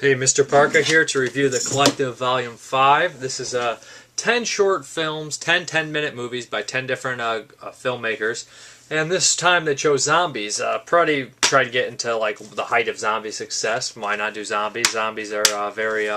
Hey, Mrparka here to review the Collective Volume 5. This is 10 short films, 10 10-minute movies by 10 different filmmakers. And this time they chose zombies. Pretty tried to get into like the height of zombie success. Why not do zombies? Zombies are very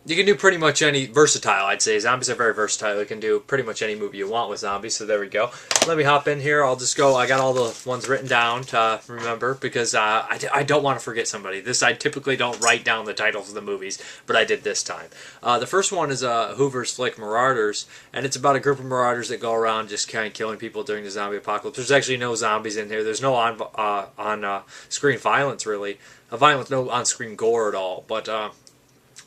you can do pretty much any versatile, I'd say. Zombies are very versatile. You can do pretty much any movie you want with zombies, so there we go. Let me hop in here. I'll just go. I got all the ones written down to remember because I don't want to forget somebody. I typically don't write down the titles of the movies, but I did this time. The first one is Hoovers Marauders, and it's about a group of marauders that go around just kind of killing people during the zombie apocalypse. There's actually no zombies in here. There's no on-screen violence, really. No on-screen gore at all, but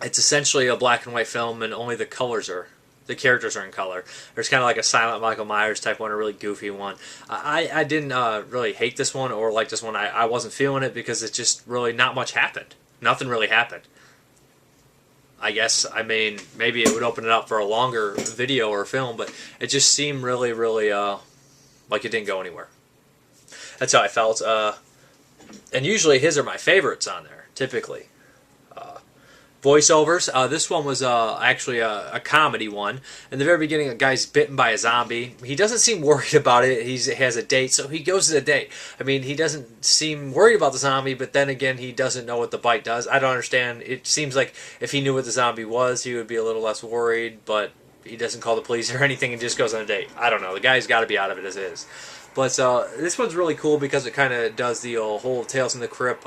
it's essentially a black and white film, and only the characters are in color. There's kind of like a silent Michael Myers type one, a really goofy one. I didn't really hate this one or like this one. I wasn't feeling it because it's just really not much happened. Nothing really happened. I guess, I mean, maybe it would open it up for a longer video or film, but it just seemed really, really like it didn't go anywhere. That's how I felt. And usually his are my favorites on there, typically. Voiceovers. This one was actually a comedy one. In the very beginning, a guy's bitten by a zombie. He doesn't seem worried about it. He has a date, so he goes to the date. I mean, he doesn't seem worried about the zombie, but then again, he doesn't know what the bite does. I don't understand. It seems like if he knew what the zombie was, he would be a little less worried, but he doesn't call the police or anything and just goes on a date. I don't know. The guy's got to be out of it as is. But this one's really cool because it kind of does the whole Tales from the Crypt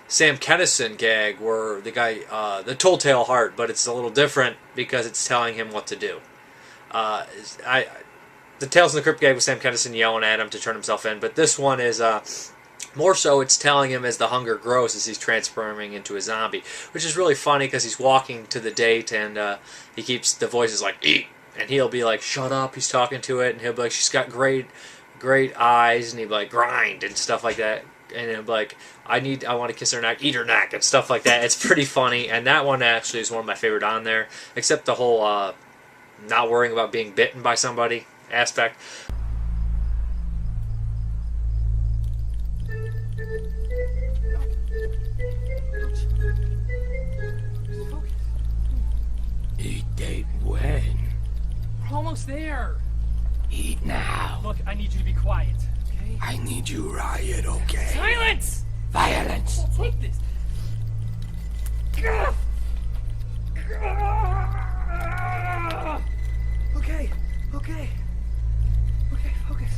Sam Kinison gag where the guy, the Telltale Heart, but it's a little different because it's telling him what to do. The Tales from the Crypt gag with Sam Kinison yelling at him to turn himself in, but this one is more so it's telling him as the hunger grows as he's transforming into a zombie, which is really funny because he's walking to the date and he keeps, the voice is like, eat, and he'll be like, shut up, he's talking to it, and he'll be like, she's got great eyes, and he'll be like, grind, and stuff like that. And it'll be like, I want to kiss her neck, eat her neck, and stuff like that. It's pretty funny, and that one actually is one of my favorite on there, except the whole not worrying about being bitten by somebody aspect. Eat date when? We're almost there. Eat now. Look, I need you to be quiet. I need you riot, okay? Silence! Violence! I'll take this. Okay, focus.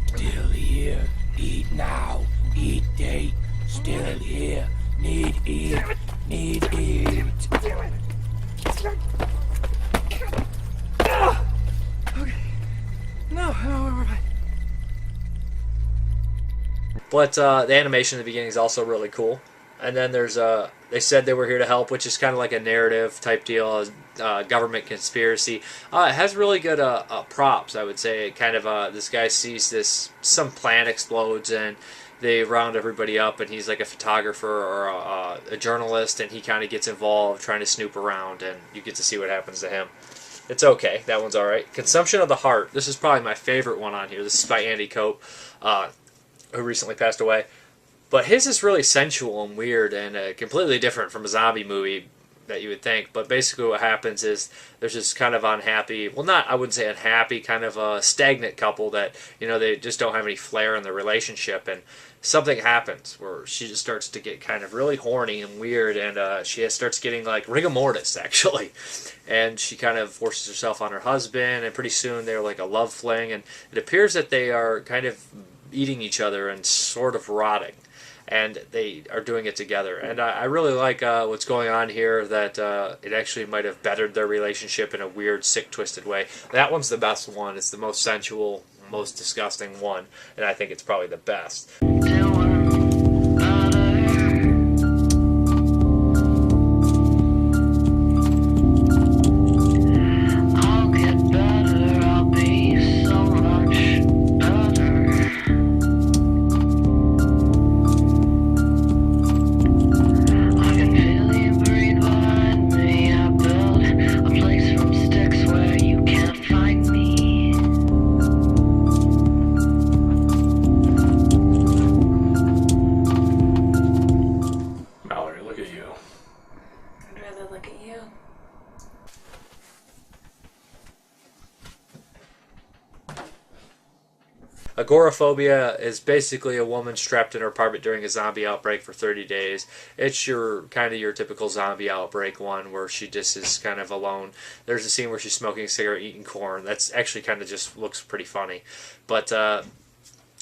Still here. Eat now. Eat date. Still here. Need eat. Need eat. Okay. No, we're fine. But the animation in the beginning is also really cool. And then there's they said they were here to help, which is kind of like a narrative type deal, government conspiracy. It has really good props, I would say. Kind of this guy sees some plant explodes and they round everybody up, and he's like a photographer or a journalist, and he kind of gets involved trying to snoop around, and you get to see what happens to him. It's okay. That one's alright. Consumption of the Heart. This is probably my favorite one on here. This is by Andy Copp, who recently passed away. But his is really sensual and weird and completely different from a zombie movie that you would think. But basically what happens is there's this kind of unhappy, well, not, I wouldn't say unhappy, kind of a stagnant couple that, you know, they just don't have any flair in their relationship. And something happens where she just starts to get kind of really horny and weird, and she starts getting like rigor mortis, actually. And she kind of forces herself on her husband, and pretty soon they're like a love fling, and it appears that they are kind of eating each other and sort of rotting, and they are doing it together. And I really like what's going on here, that it actually might have bettered their relationship in a weird, sick, twisted way. That one's the best one. It's the most sensual, most disgusting one, and I think it's probably the best. Agoraphobia is basically a woman trapped in her apartment during a zombie outbreak for 30 days. It's your kind of your typical zombie outbreak one where she just is kind of alone. There's a scene where she's smoking a cigarette, eating corn. That's actually kind of just looks pretty funny. But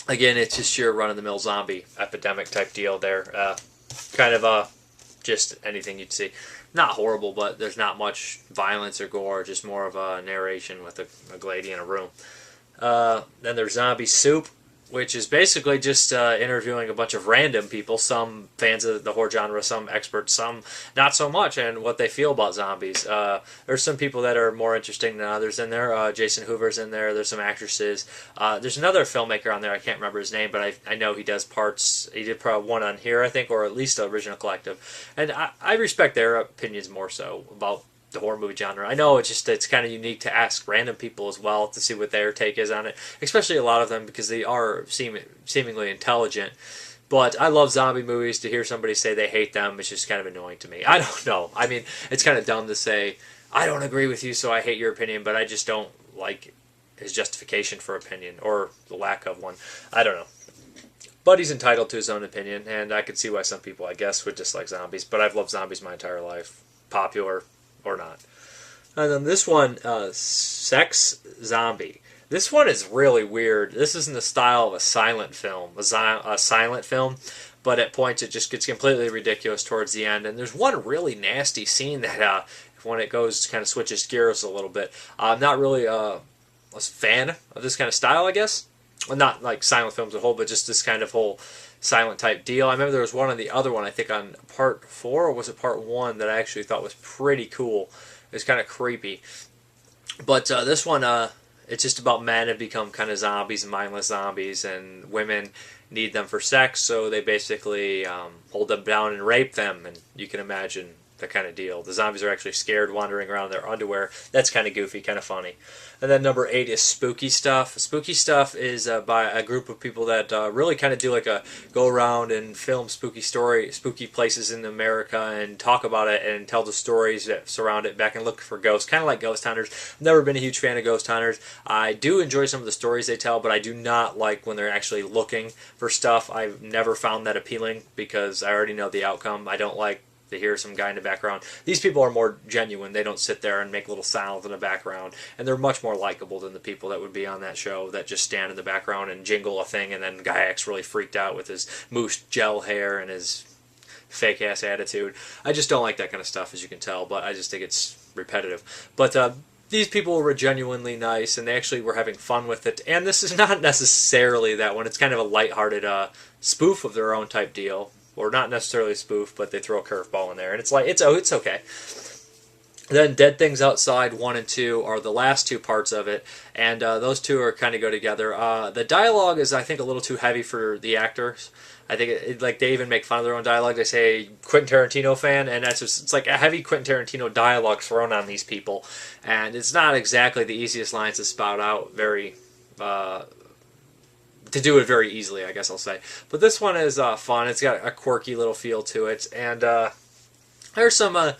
again, it's just your run-of-the-mill zombie epidemic type deal there. Kind of just anything you'd see. Not horrible, but there's not much violence or gore, just more of a narration with a lady in a room. Then there's Zombie Soup, which is basically just interviewing a bunch of random people, some fans of the horror genre, some experts, some not so much, and what they feel about zombies. There's some people that are more interesting than others in there. Jason Hoover's in there. There's some actresses. There's another filmmaker on there. I can't remember his name, but I know he does parts. He did probably one on here, I think, or at least the original collective. And I respect their opinions more so about the horror movie genre. I know it's kind of unique to ask random people as well to see what their take is on it, especially a lot of them because they are seemingly intelligent. But I love zombie movies. To hear somebody say they hate them is just kind of annoying to me. I don't know. I mean, it's kind of dumb to say I don't agree with you, so I hate your opinion, but I just don't like his justification for opinion or the lack of one. I don't know. But he's entitled to his own opinion, and I could see why some people, I guess, would dislike zombies. But I've loved zombies my entire life, popular or not. And then this one, Sex Zombie. This one is really weird. This is in the style of a silent film, a silent film, but at points it just gets completely ridiculous towards the end. And there's one really nasty scene that, when it goes, kind of switches gears a little bit. I'm not really a fan of this kind of style, I guess. Well, not like silent films as a whole, but just this kind of whole silent type deal. I remember there was one on the other one, I think on part 4, or was it part 1, that I actually thought was pretty cool. It was kind of creepy. But this one, it's just about men have become kind of zombies, mindless zombies, and women need them for sex, so they basically hold them down and rape them, and you can imagine the kind of deal. The zombies are actually scared, wandering around in their underwear. That's kind of goofy, kind of funny. And then number 8 is Spooky Stuff. Spooky Stuff is by a group of people that really kind of do like a go around and film spooky places in America and talk about it and tell the stories that surround it, back and look for ghosts, kind of like ghost hunters. I've never been a huge fan of ghost hunters. I do enjoy some of the stories they tell, but I do not like when they're actually looking for stuff. I've never found that appealing because I already know the outcome. I don't like to hear some guy in the background. These people are more genuine. They don't sit there and make little sounds in the background, and they're much more likable than the people that would be on that show that just stand in the background and jingle a thing, and then the guy acts really freaked out with his moose gel hair and his fake ass attitude. I just don't like that kind of stuff, as you can tell, but I just think it's repetitive. But these people were genuinely nice, and they actually were having fun with it. And this is not necessarily that one. It's kind of a lighthearted spoof of their own type deal. Or not necessarily a spoof, but they throw a curveball in there, and it's like it's okay. Then Dead Things Outside 1 and 2 are the last 2 parts of it, and those 2 are kind of go together. The dialogue is, I think, a little too heavy for the actors. I think like they even make fun of their own dialogue. They say Quentin Tarantino fan, and that's just, it's like a heavy Quentin Tarantino dialogue thrown on these people, and it's not exactly the easiest lines to spout out. To do it very easily, I guess I'll say. But this one is fun. It's got a quirky little feel to it, and there's some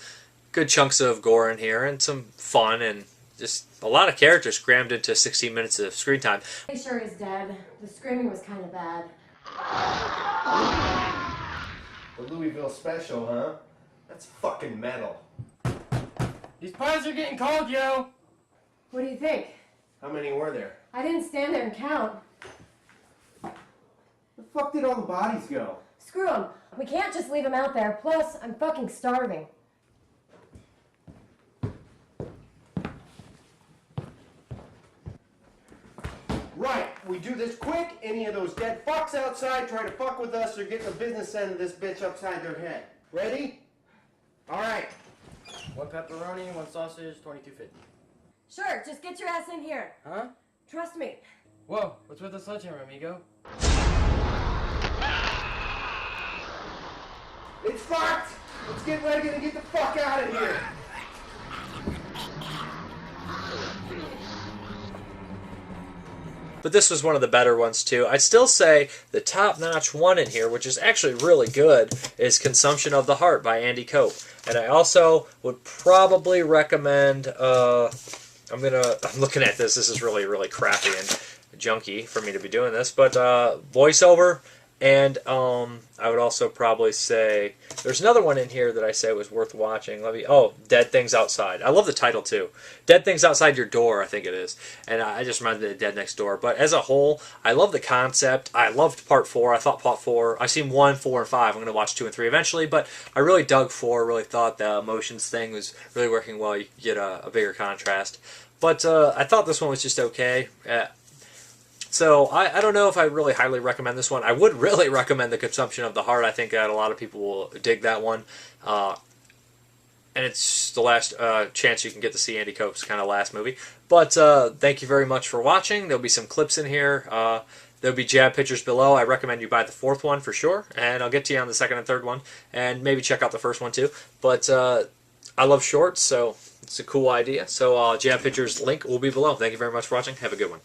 good chunks of gore in here, and some fun, and just a lot of characters crammed into 16 minutes of screen time. Pretty sure he's dead. The screaming was kind of bad. The Louisville Special, huh? That's fucking metal. These pies are getting cold, yo! What do you think? How many were there? I didn't stand there and count. Where the fuck did all the bodies go? Screw them. We can't just leave them out there. Plus, I'm fucking starving. Right, we do this quick. Any of those dead fucks outside try to fuck with us, they're getting the business end of this bitch upside their head. Ready? Alright. 1 pepperoni, 1 sausage, $22.50. Sure, just get your ass in here. Huh? Trust me. Whoa, what's with the sledgehammer, amigo? It's fucked! Let's get ready to get the fuck out of here! But this was one of the better ones too. I'd still say the top-notch one in here, which is actually really good, is Consumption of the Heart by Andy Copp. And I also would probably recommend, I'm looking at this is really, really crappy, and junkie for me to be doing this, but voiceover, and I would also probably say there's another one in here that I say was worth watching. Dead Things Outside. I love the title too. Dead Things Outside Your Door, I think it is, and I just reminded me of Dead Next Door. But as a whole, I love the concept. I loved part 4. I thought part 4. I've seen 1, 4, and 5. I'm going to watch 2 and 3 eventually, but I really dug 4. Really thought the emotions thing was really working well. You get a bigger contrast. But I thought this one was just okay. So I don't know if I really highly recommend this one. I would really recommend The Consumption of the Heart. I think that a lot of people will dig that one. And it's the last chance you can get to see Andy Copp's kind of last movie. But thank you very much for watching. There'll be some clips in here. There'll be Jabb pictures below. I recommend you buy the 4th one for sure. And I'll get to you on the 2nd and 3rd one. And maybe check out the 1st one too. But I love shorts, so it's a cool idea. So Jabb pictures link will be below. Thank you very much for watching. Have a good one.